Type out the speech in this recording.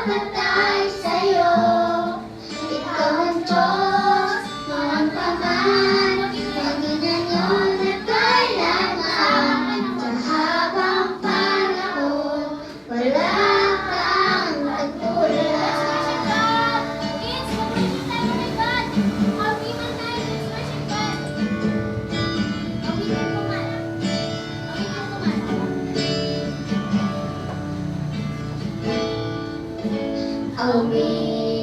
nagpapatay sa'yo. Ikaw ang Diyos, noon pa man, Panginoon yun nagkailanman. Sa habang panahon, wala kang nagkulang. Kids, mag-worship tayo kay God. Mag-iman tayo, let's worship God. Mag-iman ko man. Mag-iman ko man. Awitin